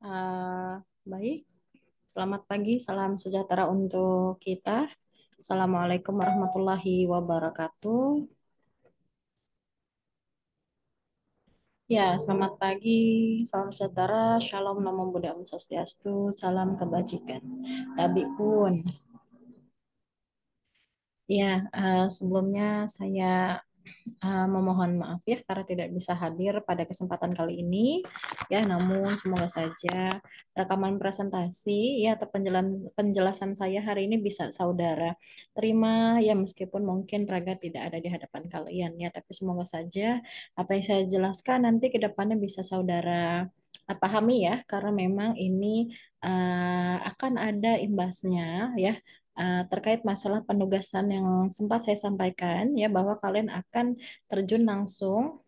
Eh, Baik, selamat pagi, salam sejahtera untuk kita. Assalamualaikum warahmatullahi wabarakatuh. Ya, selamat pagi, salam sejahtera, shalom, namo buddhaya, om swastiastu, salam kebajikan. Tabi pun. Ya, sebelumnya saya memohon maaf ya karena tidak bisa hadir pada kesempatan kali ini ya, namun semoga saja rekaman presentasi ya atau penjelasan saya hari ini bisa saudara terima ya, meskipun mungkin Raga tidak ada di hadapan kalian ya, tapi semoga saja apa yang saya jelaskan nanti ke depannya bisa saudara pahami ya, karena memang ini akan ada imbasnya ya, terkait masalah penugasan yang sempat saya sampaikan ya, bahwa kalian akan terjun langsung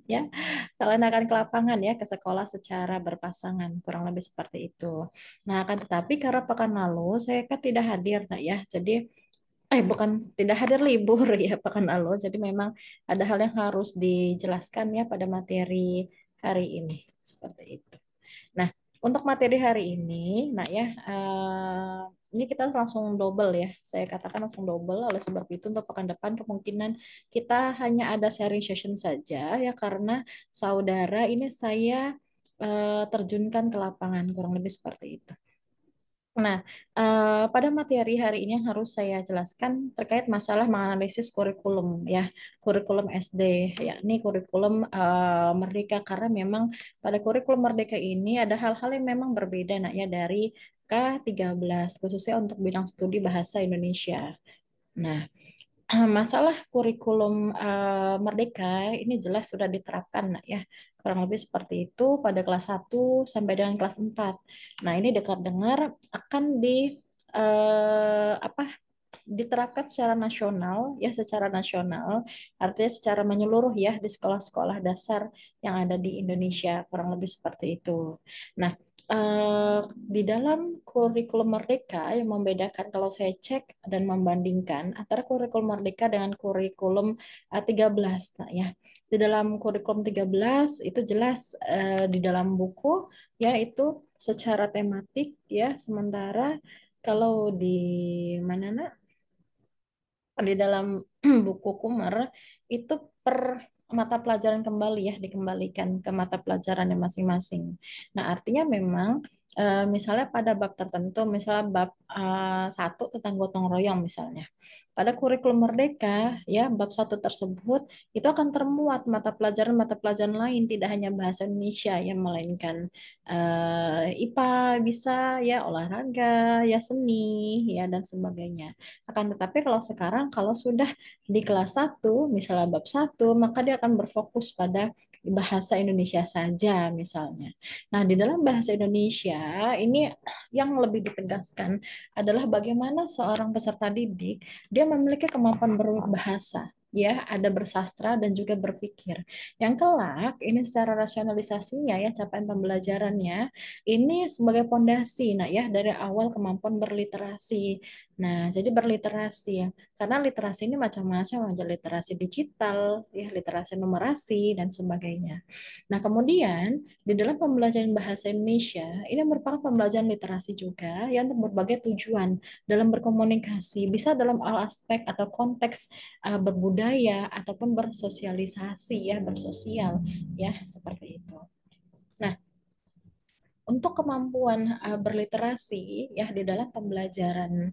ya, kalian akan ke lapangan ya, ke sekolah secara berpasangan, kurang lebih seperti itu. Nah, akan tetapi karena pekan lalu saya kan tidak hadir, nah ya, jadi bukan tidak hadir, libur ya pekan lalu, jadi memang ada hal yang harus dijelaskan ya pada materi hari ini seperti itu. Nah, untuk materi hari ini, nah ya, ini kita langsung double ya. Saya katakan langsung double, oleh sebab itu untuk pekan depan kemungkinan kita hanya ada sharing session saja ya, karena saudara ini saya terjunkan ke lapangan, kurang lebih seperti itu. Nah, pada materi hari ini yang harus saya jelaskan terkait masalah menganalisis kurikulum ya, kurikulum SD, yakni kurikulum Merdeka, karena memang pada kurikulum Merdeka ini ada hal-hal yang memang berbeda nak ya dari K13 khususnya untuk bidang studi bahasa Indonesia. Nah, masalah kurikulum Merdeka ini jelas sudah diterapkan nak ya. Kurang lebih seperti itu pada kelas 1 sampai dengan kelas 4. Nah, ini dekat dengar akan apa, diterapkan secara nasional ya, secara nasional artinya secara menyeluruh ya di sekolah-sekolah dasar yang ada di Indonesia, kurang lebih seperti itu. Nah, di dalam kurikulum Merdeka yang membedakan kalau saya cek dan membandingkan antara kurikulum Merdeka dengan kurikulum 13. Nah ya, di dalam kurikulum 13 itu jelas di dalam buku ya itu secara tematik ya, sementara kalau di mana nak, di dalam buku Kumar itu per mata pelajaran kembali ya, dikembalikan ke mata pelajarannya masing-masing. Nah, artinya memang misalnya pada bab tertentu, misalnya bab 1 tentang gotong royong misalnya. Pada kurikulum Merdeka ya, bab 1 tersebut itu akan termuat mata pelajaran lain, tidak hanya bahasa Indonesia ya, melainkan IPA bisa ya, olahraga ya, seni ya, dan sebagainya. Akan tetapi kalau sekarang, kalau sudah di kelas 1 misalnya bab 1, maka dia akan berfokus pada bahasa Indonesia saja misalnya. Nah, di dalam bahasa Indonesia ini yang lebih ditegaskan adalah bagaimana seorang peserta didik dia memiliki kemampuan berbahasa, ya, ada bersastra dan juga berpikir. Yang kelak ini secara rasionalisasinya ya, capaian pembelajarannya ini sebagai pondasi, nah ya, dari awal kemampuan berliterasi. Nah, jadi berliterasi ya. Karena literasi ini macam-macam, ada literasi digital, ya, literasi numerasi dan sebagainya. Nah, kemudian di dalam pembelajaran bahasa Indonesia ini merupakan pembelajaran literasi juga yang untuk berbagai tujuan dalam berkomunikasi, bisa dalam aspek atau konteks berbudaya ataupun bersosialisasi ya, bersosial ya, seperti itu. Nah, untuk kemampuan berliterasi ya di dalam pembelajaran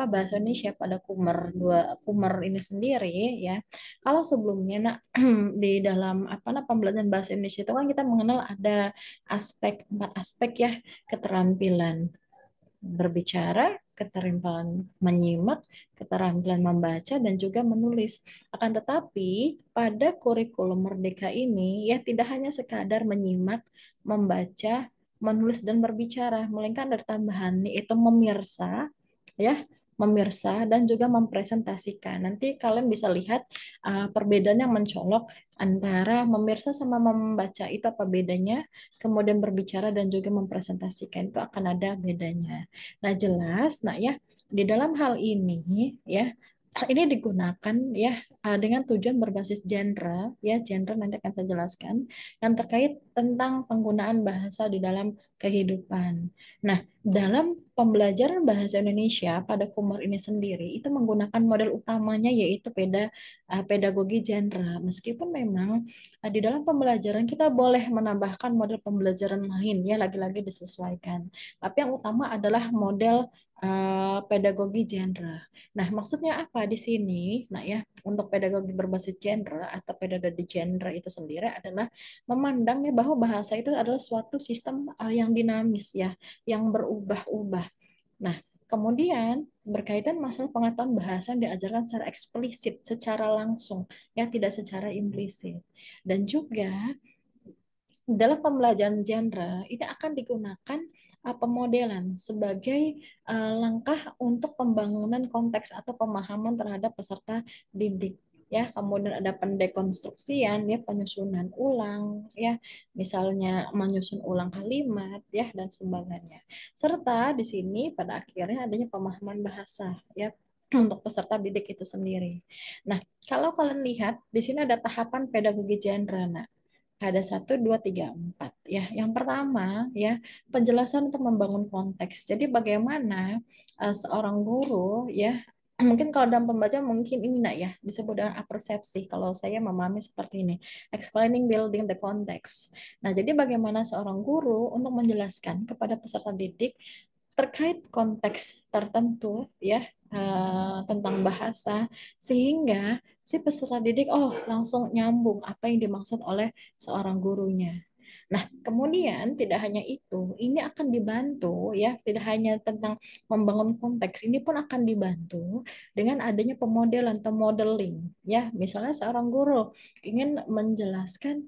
bahasa Indonesia pada Kumer ini sendiri ya. Kalau sebelumnya nak di dalam pembelajaran bahasa Indonesia itu kan kita mengenal ada empat aspek ya: keterampilan berbicara, keterampilan menyimak, keterampilan membaca, dan juga menulis. Akan tetapi, pada kurikulum Merdeka ini, ya tidak hanya sekadar menyimak, membaca, menulis, dan berbicara, melainkan ada tambahan, yaitu memirsa, ya, memirsa dan juga mempresentasikan. Nanti kalian bisa lihat perbedaan yang mencolok antara memirsa sama membaca itu apa bedanya, kemudian berbicara dan juga mempresentasikan itu akan ada bedanya. Nah, jelas, nah ya, di dalam hal ini ya, ini digunakan ya dengan tujuan berbasis genre ya genre nanti akan saya jelaskan yang terkait tentang penggunaan bahasa di dalam kehidupan. Nah, dalam pembelajaran bahasa Indonesia pada Kumur ini sendiri itu menggunakan model utamanya yaitu pedagogi genre. Meskipun memang di dalam pembelajaran kita boleh menambahkan model pembelajaran lain ya lagi-lagi disesuaikan. Tapi yang utama adalah model pedagogi genre. Nah, maksudnya apa di sini? Nah, ya, untuk pedagogi berbasis genre atau pedagogi genre itu sendiri adalah memandang ya bahwa bahasa itu adalah suatu sistem yang dinamis ya, yang berubah-ubah. Nah, kemudian berkaitan masalah pengetahuan bahasa yang diajarkan secara eksplisit, secara langsung, ya tidak secara implisit. Dan juga dalam pembelajaran genre ini akan digunakan pemodelan sebagai langkah untuk pembangunan konteks atau pemahaman terhadap peserta didik ya kemudian ada pendekonstruksian ya penyusunan ulang ya misalnya menyusun ulang kalimat ya dan sebagainya serta di sini pada akhirnya adanya pemahaman bahasa ya untuk peserta didik itu sendiri. Nah, kalau kalian lihat di sini ada tahapan pedagogi genre. Nah, ada satu, dua, tiga, empat. Ya, yang pertama ya penjelasan untuk membangun konteks. Jadi bagaimana seorang guru ya mungkin kalau dalam pembaca mungkin ini nak ya disebut dengan apersepsi. Kalau saya memahami seperti ini, explaining building the context. Nah, jadi bagaimana seorang guru untuk menjelaskan kepada peserta didik terkait konteks tertentu ya tentang bahasa sehingga si peserta didik langsung nyambung apa yang dimaksud oleh seorang gurunya. Nah, kemudian tidak hanya itu, ini akan dibantu ya, tidak hanya tentang membangun konteks, ini pun akan dibantu dengan adanya pemodelan atau modeling ya. Misalnya seorang guru ingin menjelaskan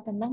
tentang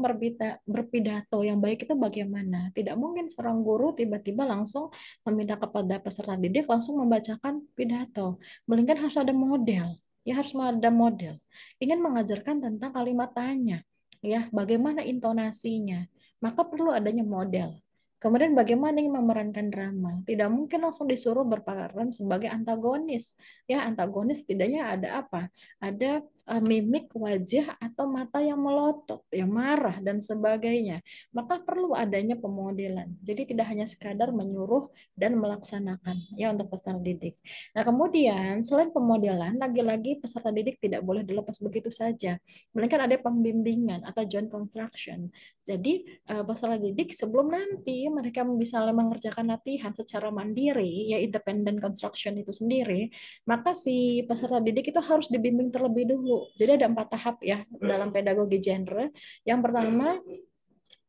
berpidato yang baik itu bagaimana. Tidak mungkin seorang guru tiba-tiba langsung meminta kepada peserta didik langsung membacakan pidato. Melainkan harus ada model. Ya harus ada model. Ingin mengajarkan tentang kalimat tanya. Ya, bagaimana intonasinya. Maka perlu adanya model. Kemudian bagaimana ingin memerankan drama? Tidak mungkin langsung disuruh berperan sebagai antagonis. Ya, antagonis setidaknya ada apa? Ada mimik wajah atau mata yang melotot, yang marah dan sebagainya. Maka perlu adanya pemodelan. Jadi tidak hanya sekadar menyuruh dan melaksanakan ya untuk peserta didik. Nah, kemudian selain pemodelan, lagi-lagi peserta didik tidak boleh dilepas begitu saja. Melainkan ada pembimbingan atau joint construction. Jadi peserta didik sebelum nanti mereka bisa mengerjakan latihan secara mandiri, ya independent construction itu sendiri, maka si peserta didik itu harus dibimbing terlebih dulu. Jadi ada 4 tahap ya dalam pedagogi genre. Yang pertama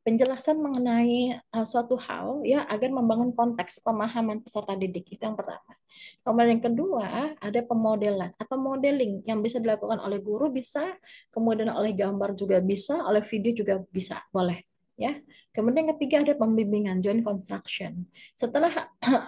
penjelasan mengenai suatu hal ya agar membangun konteks pemahaman peserta didik itu yang pertama. Kemudian yang kedua ada pemodelan atau modeling yang bisa dilakukan oleh guru bisa, kemudian oleh gambar juga bisa, oleh video juga bisa, boleh ya. Kemudian yang ketiga ada pembimbingan joint construction. Setelah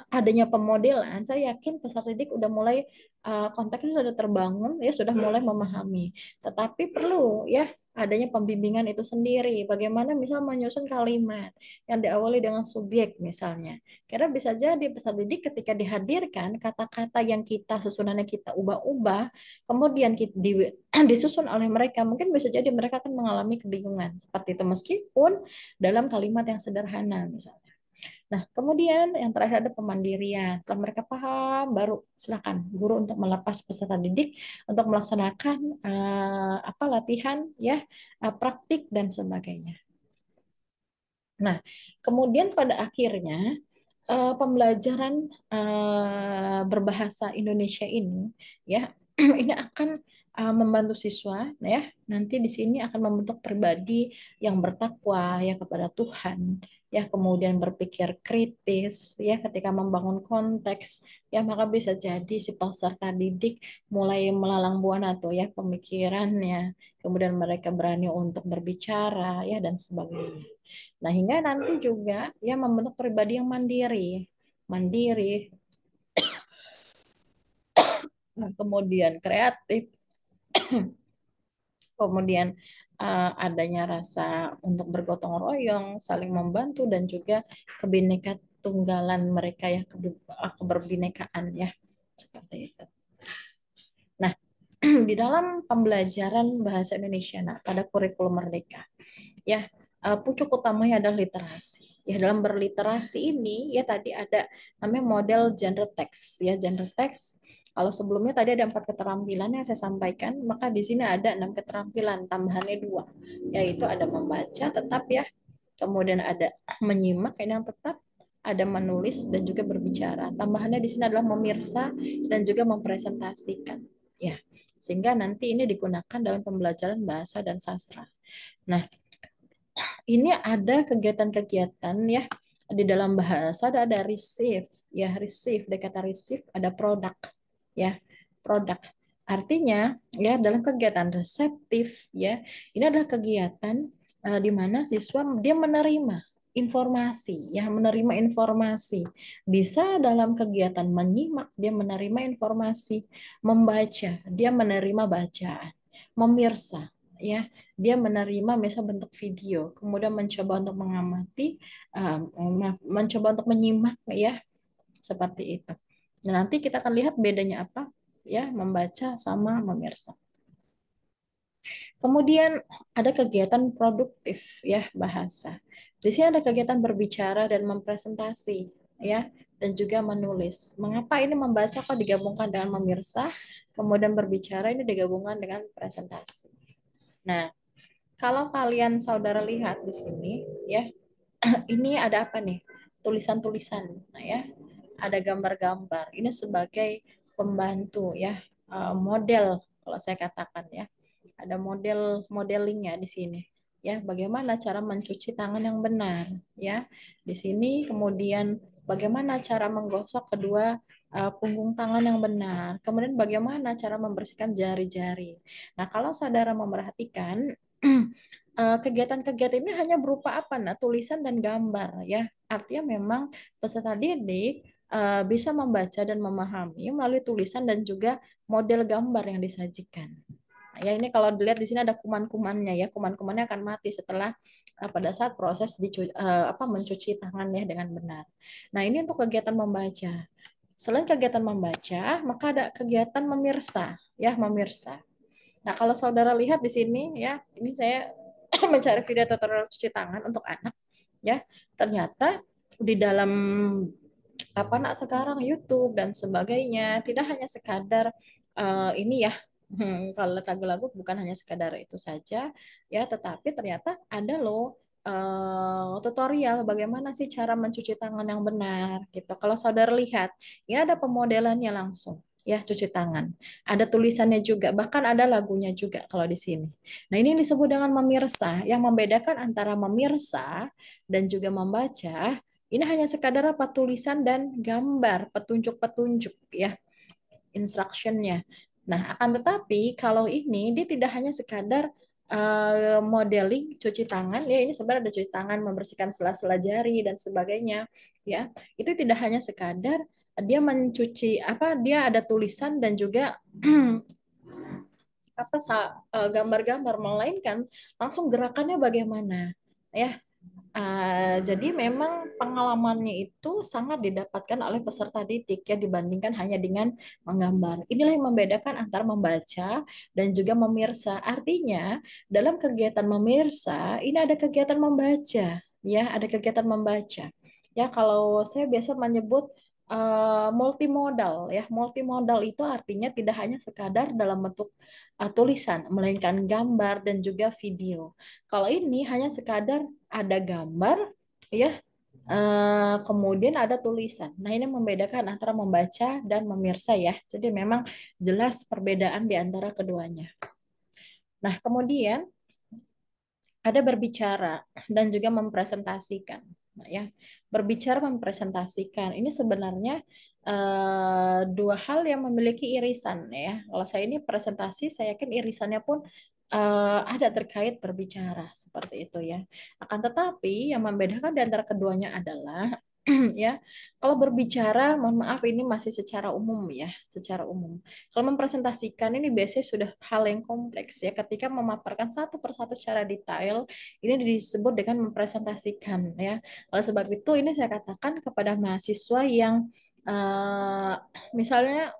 adanya pemodelan, saya yakin peserta didik udah mulai konteksnya sudah terbangun ya sudah mulai memahami. Tetapi perlu ya adanya pembimbingan itu sendiri. Bagaimana misal menyusun kalimat yang diawali dengan subjek misalnya. Karena bisa jadi peserta didik ketika dihadirkan kata-kata yang kita susunannya kita ubah-ubah, kemudian disusun oleh mereka, mungkin bisa jadi mereka akan mengalami kebingungan seperti itu meskipun dalam kalimat yang sederhana misalnya. Nah, kemudian yang terakhir ada pemandirian. Setelah mereka paham, baru silakan guru untuk melepas peserta didik untuk melaksanakan apa latihan ya, praktik dan sebagainya. Nah, kemudian pada akhirnya pembelajaran berbahasa Indonesia ini ya ini akan membantu siswa ya nanti di sini akan membentuk pribadi yang bertakwa ya kepada Tuhan ya kemudian berpikir kritis ya ketika membangun konteks ya maka bisa jadi si peserta didik mulai melalang buana tuh ya pemikirannya kemudian mereka berani untuk berbicara ya dan sebagainya. Nah, hingga nanti juga ya membentuk pribadi yang mandiri. Mandiri, nah, kemudian kreatif, kemudian adanya rasa untuk bergotong royong, saling membantu dan juga kebineka tunggalan mereka ya keberbinekaan ya. Seperti itu. di dalam pembelajaran bahasa Indonesia, nah, pada kurikulum Merdeka, ya, pucuk utamanya adalah literasi. Ya, dalam berliterasi ini, ya tadi ada namanya model genre text. Ya, genre text. Kalau sebelumnya tadi ada 4 keterampilan yang saya sampaikan, maka di sini ada 6 keterampilan, tambahannya 2, yaitu ada membaca tetap ya, kemudian ada menyimak ini yang tetap, ada menulis dan juga berbicara. Tambahannya di sini adalah memirsa dan juga mempresentasikan. Ya, sehingga nanti ini digunakan dalam pembelajaran bahasa dan sastra. Nah, ini ada kegiatan-kegiatan ya di dalam bahasa, ada receive ya, receive, ada kata receive, ada produk ya, produk. Artinya ya, dalam kegiatan reseptif ya, ini adalah kegiatan di mana siswa dia menerima informasi ya, menerima informasi. Bisa dalam kegiatan menyimak, dia menerima informasi, membaca, dia menerima bacaan, memirsa ya, dia menerima misal bentuk video, kemudian mencoba untuk mengamati, mencoba untuk menyimak ya, seperti itu. Nah, nanti kita akan lihat bedanya apa ya, membaca sama memirsa. Kemudian ada kegiatan produktif ya, bahasa. Di sini ada kegiatan berbicara dan mempresentasi ya, dan juga menulis. Mengapa ini membaca kok digabungkan dengan memirsa, kemudian berbicara ini digabungkan dengan presentasi. Nah, kalau kalian saudara lihat di sini ya, ini ada apa nih? Tulisan-tulisan. Nah ya, ada gambar-gambar. Ini sebagai pembantu ya, model kalau saya katakan ya. Ada model modelingnya di sini. Ya, bagaimana cara mencuci tangan yang benar ya. Di sini kemudian bagaimana cara menggosok kedua punggung tangan yang benar. Kemudian bagaimana cara membersihkan jari-jari. Nah, kalau saudara memperhatikan kegiatan-kegiatan ini hanya berupa apa? Nah, tulisan dan gambar ya. Artinya memang peserta didik bisa membaca dan memahami melalui tulisan dan juga model gambar yang disajikan. Nah, ya, ini kalau dilihat di sini ada kuman-kumannya ya. Kuman-kumannya akan mati setelah pada saat proses mencuci tangan ya dengan benar. Nah, ini untuk kegiatan membaca. Selain kegiatan membaca, maka ada kegiatan memirsa ya, memirsa. Nah, kalau saudara lihat di sini ya, ini saya mencari video tutorial cuci tangan untuk anak ya. Ternyata di dalam apa nak sekarang YouTube dan sebagainya tidak hanya sekadar ini ya. Kalau lagu-lagu bukan hanya sekadar itu saja ya, tetapi ternyata ada loh tutorial bagaimana sih cara mencuci tangan yang benar gitu. Kalau saudara lihat, ini ada pemodelannya langsung ya, cuci tangan. Ada tulisannya juga, bahkan ada lagunya juga kalau di sini. Nah, ini disebut dengan memirsa. Yang membedakan antara memirsa dan juga membaca, ini hanya sekadar apa, tulisan dan gambar, petunjuk-petunjuk ya, instructionnya. Nah, akan tetapi kalau ini dia tidak hanya sekadar modeling cuci tangan ya, ini sebenarnya ada cuci tangan, membersihkan sela-sela jari dan sebagainya ya. Itu tidak hanya sekadar dia mencuci apa, dia ada tulisan dan juga gambar-gambar, melainkan langsung gerakannya bagaimana ya. Jadi memang pengalamannya itu sangat didapatkan oleh peserta didik ya, dibandingkan hanya dengan menggambar. Inilah yang membedakan antara membaca dan juga memirsa. Artinya dalam kegiatan memirsa ini ada kegiatan membaca ya, ada kegiatan membaca. Ya, kalau saya biasa menyebut multimodal ya. Multimodal itu artinya tidak hanya sekadar dalam bentuk tulisan, melainkan gambar dan juga video. Kalau ini hanya sekadar ada gambar ya, kemudian ada tulisan. Nah, ini membedakan antara membaca dan memirsa ya. Jadi memang jelas perbedaan di antara keduanya. Nah, kemudian ada berbicara dan juga mempresentasikan. Nah, ya, berbicara mempresentasikan ini sebenarnya dua hal yang memiliki irisan ya. Kalau saya ini presentasi, saya yakin irisannya pun ada terkait berbicara seperti itu ya. Akan tetapi yang membedakan di antara keduanya adalah ya, kalau berbicara, mohon maaf ini masih secara umum ya, secara umum. Kalau mempresentasikan ini biasanya sudah hal yang kompleks ya, ketika memaparkan satu persatu secara detail, ini disebut dengan mempresentasikan ya. Oleh sebab itu ini saya katakan kepada mahasiswa yang misalnya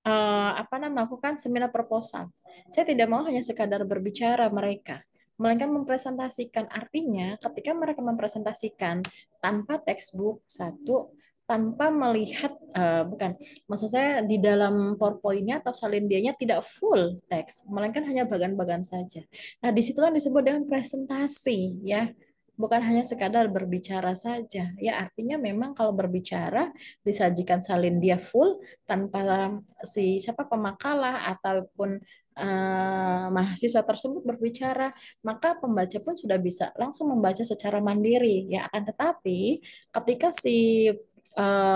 apa namanya melakukan seminar proposal. Saya tidak mau hanya sekadar berbicara mereka, melainkan mempresentasikan. Artinya, ketika mereka mempresentasikan tanpa textbook satu, tanpa melihat bukan, maksud saya di dalam PowerPoint-nya atau salindianya tidak full teks, melainkan hanya bagian-bagian saja. Nah, disitulah disebut dengan presentasi, ya. Bukan hanya sekadar berbicara saja. Ya, artinya memang kalau berbicara disajikan salin dia full tanpa si siapa pemakalah ataupun mahasiswa tersebut berbicara, maka pembaca pun sudah bisa langsung membaca secara mandiri. Ya, akan tetapi ketika si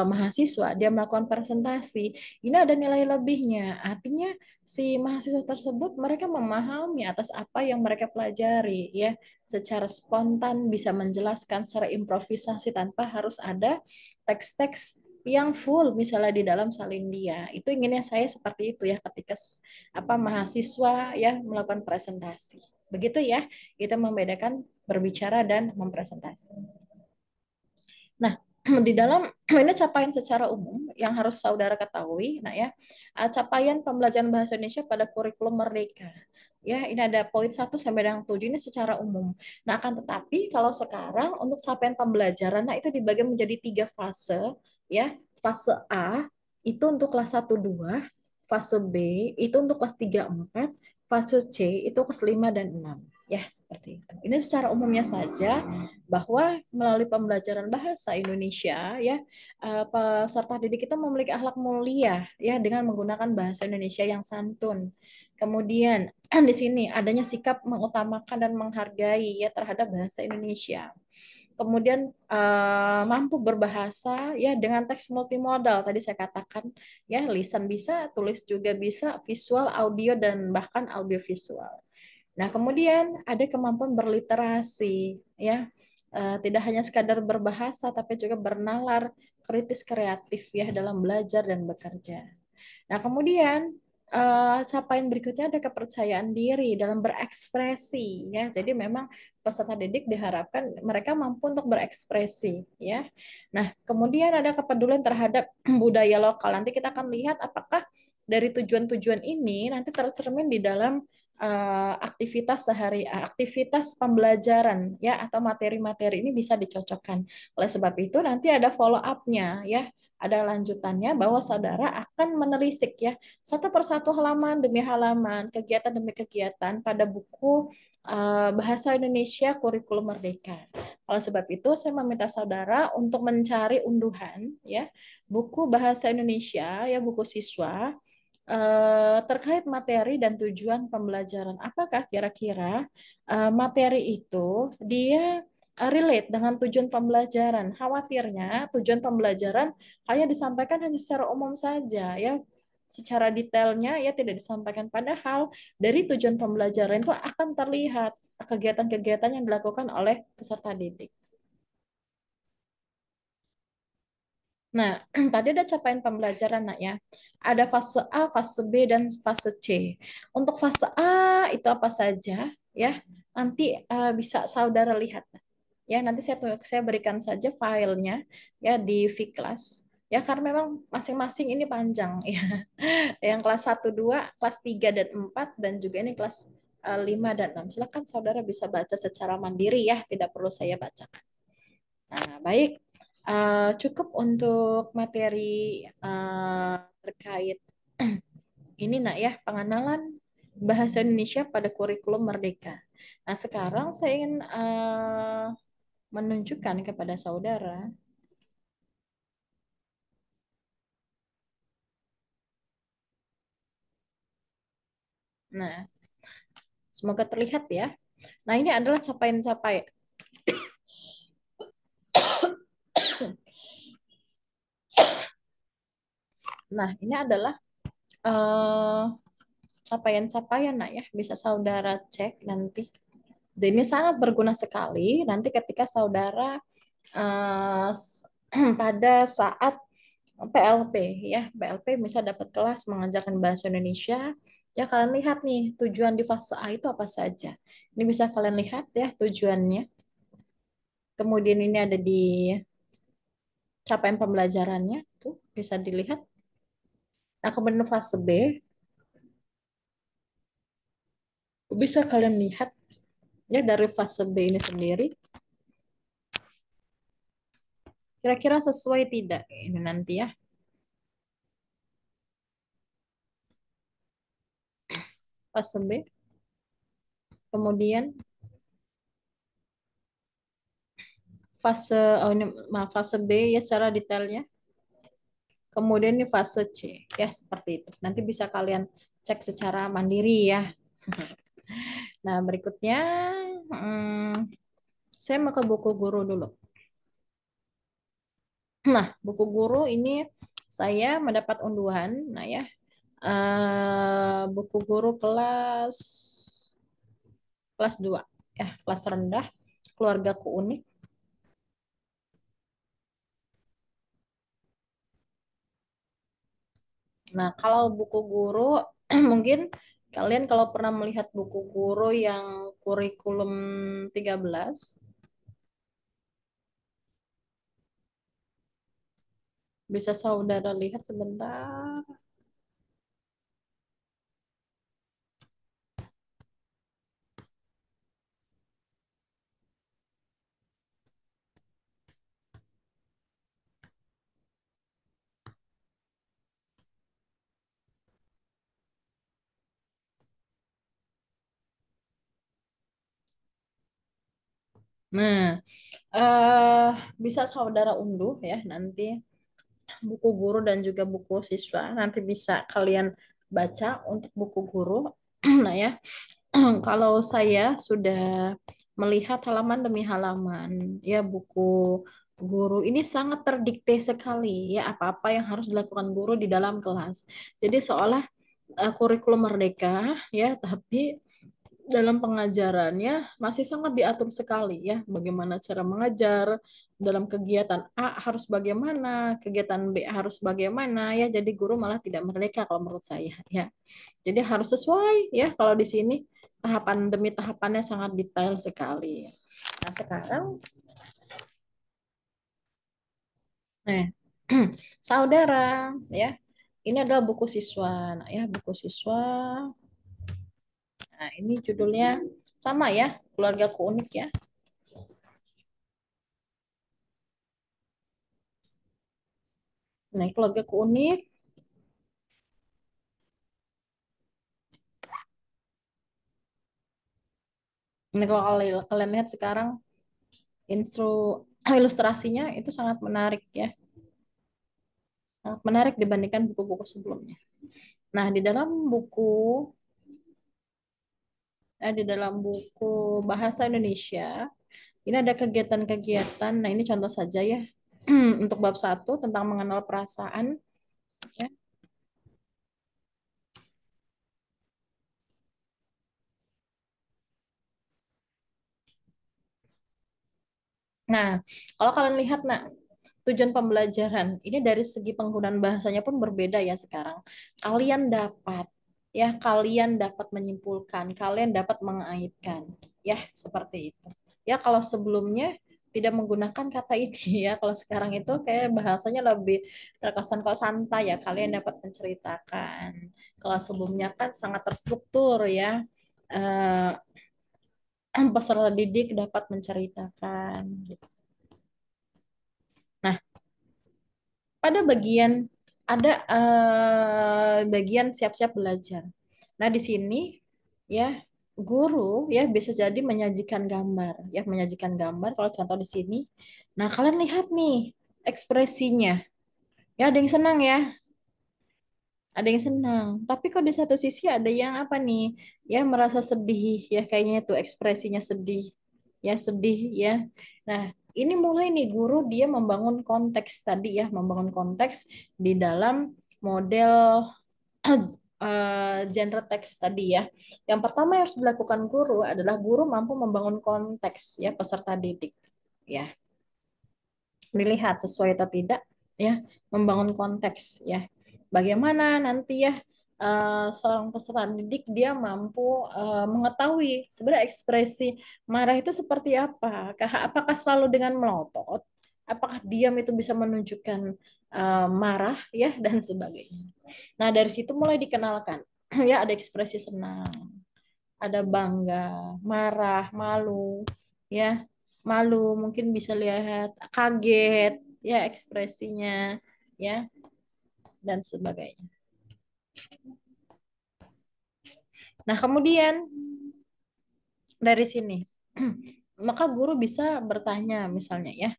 mahasiswa dia melakukan presentasi, ini ada nilai lebihnya. Artinya si mahasiswa tersebut mereka memahami atas apa yang mereka pelajari, ya, secara spontan bisa menjelaskan secara improvisasi tanpa harus ada teks-teks yang full misalnya di dalam salindia. Itu inginnya saya seperti itu ya ketika apa mahasiswa ya melakukan presentasi. Begitu ya, kita membedakan berbicara dan mempresentasi. Nah, di dalam ini capaian secara umum yang harus saudara ketahui, nah ya, capaian pembelajaran bahasa Indonesia pada kurikulum Merdeka. Ya, ini ada poin 1 sampai dengan 7 ini secara umum. Nah, akan tetapi kalau sekarang untuk capaian pembelajaran, nah itu dibagi menjadi 3 fase, ya. Fase A itu untuk kelas 1 2, fase B itu untuk kelas 3 4, fase C itu kelas 5 dan 6. Ya, seperti itu. Ini secara umumnya saja bahwa melalui pembelajaran bahasa Indonesia ya peserta didik kita memiliki akhlak mulia ya dengan menggunakan bahasa Indonesia yang santun. Kemudian di sini adanya sikap mengutamakan dan menghargai ya terhadap bahasa Indonesia. Kemudian mampu berbahasa ya dengan teks multimodal tadi saya katakan ya lisan bisa, tulis juga bisa, visual, audio dan bahkan audiovisual. Nah, kemudian ada kemampuan berliterasi, ya. Tidak hanya sekadar berbahasa, tapi juga bernalar, kritis, kreatif, ya, dalam belajar dan bekerja. Nah, kemudian capaian berikutnya ada kepercayaan diri dalam berekspresi, ya. Jadi memang peserta didik diharapkan mereka mampu untuk berekspresi, ya. Nah, kemudian ada kepedulian terhadap budaya lokal. Nanti kita akan lihat apakah dari tujuan-tujuan ini nanti tercermin di dalam aktivitas sehari, aktivitas pembelajaran, ya, atau materi-materi ini bisa dicocokkan. Oleh sebab itu nanti ada follow up-nya, ya, ada lanjutannya bahwa saudara akan menelisik ya satu persatu halaman demi halaman, kegiatan demi kegiatan pada buku Bahasa Indonesia Kurikulum Merdeka. Oleh sebab itu, saya meminta saudara untuk mencari unduhan ya buku Bahasa Indonesia ya buku siswa terkait materi dan tujuan pembelajaran. Apakah kira-kira materi itu dia relate dengan tujuan pembelajaran? Khawatirnya tujuan pembelajaran hanya disampaikan hanya secara umum saja ya. Secara detailnya ya tidak disampaikan padahal dari tujuan pembelajaran itu akan terlihat kegiatan-kegiatan yang dilakukan oleh peserta didik. Nah, tadi ada capaian pembelajaran, nak ya. Ada fase A, fase B, dan fase C. Untuk fase A itu apa saja, ya? Nanti bisa saudara lihat. Ya, nanti saya berikan saja filenya ya di Vclass. Ya, karena memang masing-masing ini panjang ya. Yang kelas 1 2, kelas 3 dan 4 dan juga ini kelas 5 dan 6. Silakan saudara bisa baca secara mandiri ya, tidak perlu saya bacakan. Nah, baik. Cukup untuk materi eh, terkait ini nak ya pengenalan bahasa Indonesia pada kurikulum Merdeka. Nah, sekarang saya ingin menunjukkan kepada saudara. Nah, semoga terlihat ya. Nah, ini adalah capaian-capaian. Nah, ini adalah eh, capaian-capaian nak ya. Bisa saudara cek nanti. Dan ini sangat berguna sekali nanti ketika saudara eh, pada saat PLP ya PLP bisa dapat kelas mengajarkan bahasa Indonesia ya kalian lihat nih tujuan di fase A itu apa saja ini bisa kalian lihat ya tujuannya kemudian ini ada di capaian pembelajarannya tuh bisa dilihat Nah, kemudian fase B, bisa kalian lihat ya dari fase B ini sendiri, kira-kira sesuai tidak ini nanti ya. Fase B, kemudian fase, oh ini, maaf, fase B ya secara detailnya. Kemudian ini fase C, ya seperti itu. Nanti bisa kalian cek secara mandiri ya. Nah, berikutnya, saya mau ke buku guru dulu. Nah, buku guru ini saya mendapat unduhan. Nah ya, buku guru kelas 2 ya, kelas rendah, keluargaku unik. Nah, kalau buku guru mungkin kalian kalau pernah melihat buku guru yang kurikulum 13 bisa saudara lihat sebentar. Nah, eh bisa saudara unduh ya nanti buku guru dan juga buku siswa. Nanti bisa kalian baca untuk buku guru. Nah ya, kalau saya sudah melihat halaman demi halaman, ya buku guru ini sangat terdikte sekali ya apa-apa yang harus dilakukan guru di dalam kelas. Jadi seolah kurikulum merdeka ya, tapi dalam pengajarannya masih sangat diatur sekali ya, bagaimana cara mengajar, dalam kegiatan A harus bagaimana, kegiatan B harus bagaimana ya, jadi guru malah tidak merdeka kalau menurut saya ya. Jadi harus sesuai ya, kalau di sini tahapan demi tahapannya sangat detail sekali. Nah, sekarang nah saudara ya, ini adalah buku siswa. Nah, ya buku siswa. Nah, ini judulnya sama ya, keluargaku unik ya. Nah, keluargaku unik. Ini kalau kalian lihat sekarang instru ilustrasinya itu sangat menarik ya. Sangat menarik dibandingkan buku-buku sebelumnya. Nah, di dalam buku Bahasa Indonesia, ini ada kegiatan-kegiatan. Nah, ini contoh saja ya. Untuk bab 1 tentang mengenal perasaan ya. Nah, kalau kalian lihat nah, tujuan pembelajaran ini dari segi penggunaan bahasanya pun berbeda ya sekarang. Kalian dapat menyimpulkan, kalian dapat mengaitkan, ya seperti itu. Ya kalau sebelumnya tidak menggunakan kata ini ya, kalau sekarang itu kayak bahasanya lebih terkesan kok santai ya, kalian dapat menceritakan. Kalau sebelumnya kan sangat terstruktur ya, eh, peserta didik dapat menceritakan. Gitu. Nah, pada ada bagian siap-siap belajar. Nah, di sini ya guru ya bisa jadi menyajikan gambar ya, menyajikan gambar kalau contoh di sini. Nah, kalian lihat nih ekspresinya. Ya, ada yang senang ya, ada yang senang. Tapi kok di satu sisi ada yang apa nih? Ya merasa sedih ya, kayaknya itu ekspresinya sedih. Ya sedih ya. Nah, ini mulai nih guru dia membangun konteks tadi ya, membangun konteks di dalam model genre teks tadi ya. Yang pertama yang harus dilakukan guru adalah guru mampu membangun konteks ya peserta didik. Ya, dilihat sesuai atau tidak ya, membangun konteks ya, bagaimana nanti ya seorang peserta didik dia mampu mengetahui sebenarnya ekspresi marah itu seperti apa, apakah selalu dengan melotot Apakah diam itu bisa menunjukkan marah ya dan sebagainya. Nah, dari situ mulai dikenalkan ya ada ekspresi senang, ada bangga, marah, malu ya. Malu mungkin bisa lihat kaget ya ekspresinya ya dan sebagainya. Nah, kemudian dari sini maka guru bisa bertanya misalnya ya,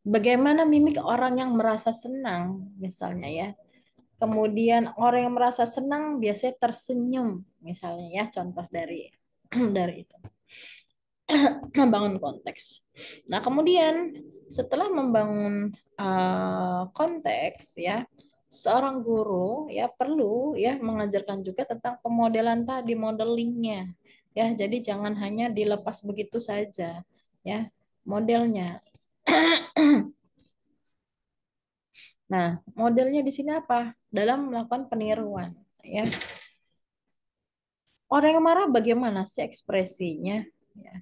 bagaimana mimik orang yang merasa senang misalnya ya. Kemudian orang yang merasa senang biasanya tersenyum misalnya ya, contoh dari dari itu membangun konteks. Nah, kemudian setelah membangun konteks ya, seorang guru ya perlu ya mengajarkan juga tentang pemodelan tadi, modelingnya. Ya, jadi jangan hanya dilepas begitu saja ya modelnya. Nah, modelnya di sini apa? Dalam melakukan peniruan ya. Orang yang marah bagaimana sih ekspresinya? Ya.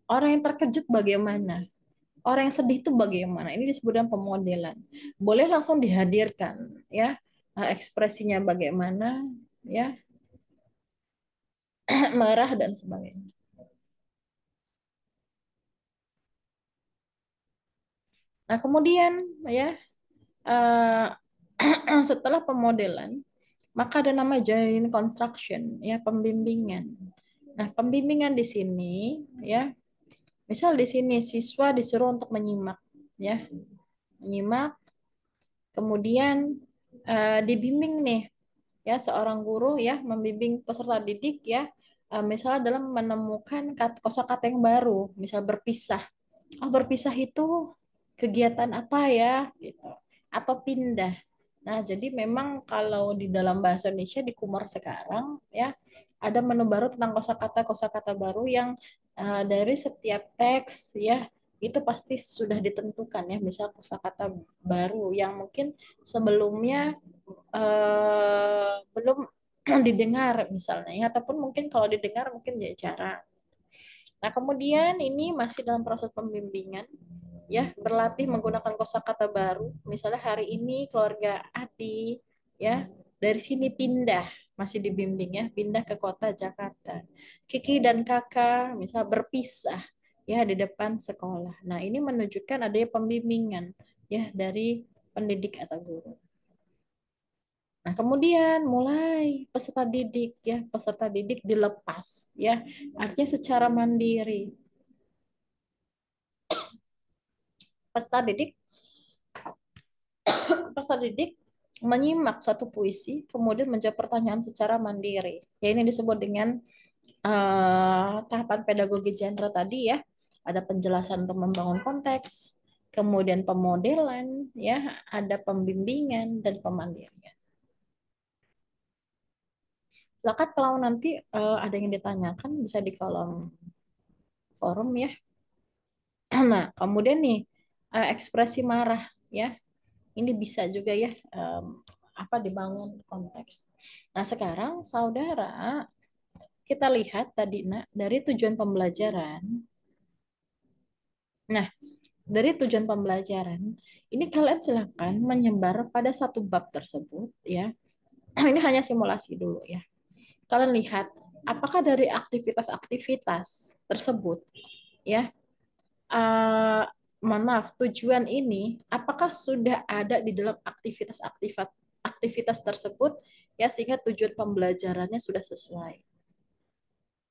Orang yang terkejut bagaimana? Orang yang sedih itu bagaimana? Ini disebut dengan pemodelan. Boleh langsung dihadirkan, ya, ekspresinya bagaimana, ya, marah dan sebagainya. Nah, kemudian, ya, eh, setelah pemodelan, maka ada nama joint construction, ya, pembimbingan. Nah, pembimbingan di sini, ya, misal di sini siswa disuruh untuk menyimak, ya, menyimak, kemudian dibimbing nih ya seorang guru ya membimbing peserta didik ya misalnya dalam menemukan kosakata yang baru, misal berpisah. Oh, berpisah itu kegiatan apa ya gitu atau pindah. Nah, jadi memang kalau di dalam bahasa Indonesia di Kumur sekarang ya ada menu baru tentang kosakata baru yang dari setiap teks ya itu pasti sudah ditentukan ya, misal kosakata baru yang mungkin sebelumnya belum didengar misalnya ya, ataupun mungkin kalau didengar mungkin ya jarang. Nah, kemudian ini masih dalam proses pembimbingan ya, berlatih menggunakan kosakata baru. Misalnya hari ini keluarga Adi ya dari sini pindah, masih dibimbing ya, pindah ke kota Jakarta. Kiki dan kakak misal berpisah ya di depan sekolah. Nah, ini menunjukkan adanya pembimbingan ya dari pendidik atau guru. Nah, kemudian mulai peserta didik dilepas ya, artinya secara mandiri. Peserta didik peserta didik menyimak satu puisi, kemudian menjawab pertanyaan secara mandiri. Ya, ini disebut dengan tahapan pedagogi genre tadi ya. Ada penjelasan untuk membangun konteks, kemudian pemodelan, ya, ada pembimbingan dan pemandirian. Silakan kalau nanti ada yang ditanyakan bisa di kolom forum ya. Nah, kemudian nih ekspresi marah ya, ini bisa juga ya apa dibangun konteks. Nah, sekarang saudara kita lihat tadi nak dari tujuan pembelajaran. Nah, dari tujuan pembelajaran, ini kalian silakan menyebar pada satu bab tersebut ya. Ini hanya simulasi dulu ya. Kalian lihat apakah dari aktivitas-aktivitas tersebut ya mohon maaf, tujuan ini apakah sudah ada di dalam aktivitas tersebut ya sehingga tujuan pembelajarannya sudah sesuai.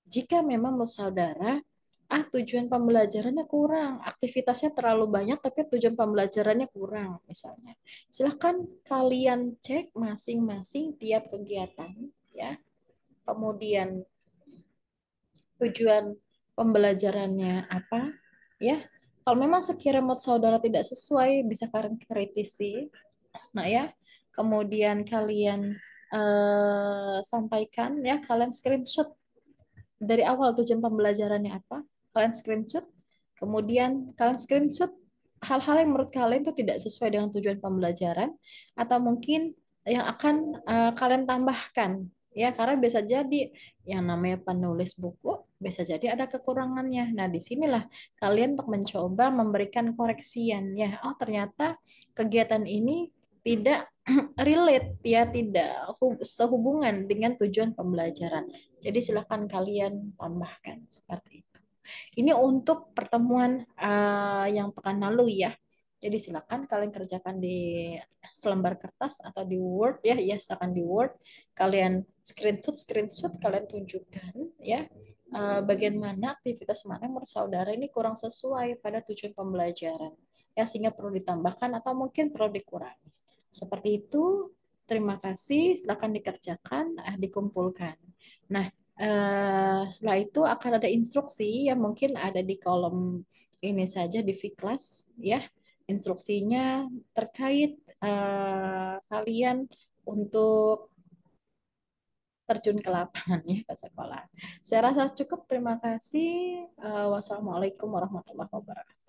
Jika memang menurut saudara tujuan pembelajarannya kurang, aktivitasnya terlalu banyak tapi tujuan pembelajarannya kurang misalnya. Silahkan kalian cek masing-masing tiap kegiatan ya. Kemudian tujuan pembelajarannya apa ya. Kalau memang sekiranya mood saudara tidak sesuai bisa kalian kritisi nah ya, kemudian kalian sampaikan ya, kalian screenshot dari awal tujuan pembelajarannya apa, kalian screenshot, kemudian kalian screenshot hal-hal yang menurut kalian itu tidak sesuai dengan tujuan pembelajaran atau mungkin yang akan kalian tambahkan ya, karena bisa jadi yang namanya penulis buku bisa jadi ada kekurangannya. Nah, disinilah kalian untuk mencoba memberikan koreksian ya. Oh, ternyata kegiatan ini tidak relate ya, tidak sehubungan dengan tujuan pembelajaran. Jadi silakan kalian tambahkan seperti itu. Ini untuk pertemuan yang pekan lalu ya. Jadi silakan kalian kerjakan di selembar kertas atau di Word ya, ya silakan di Word. Kalian screenshot, kalian tunjukkan ya bagian mana aktivitas mana yang menurut saudara ini kurang sesuai pada tujuan pembelajaran. Ya sehingga perlu ditambahkan atau mungkin perlu dikurangi. Seperti itu. Terima kasih. Silakan dikerjakan, dikumpulkan. Nah, setelah itu akan ada instruksi yang mungkin ada di kolom ini saja di Viklas ya. Instruksinya terkait kalian untuk terjun ke lapangan ya ke sekolah. Saya rasa cukup. Terima kasih. Wassalamualaikum warahmatullahi wabarakatuh.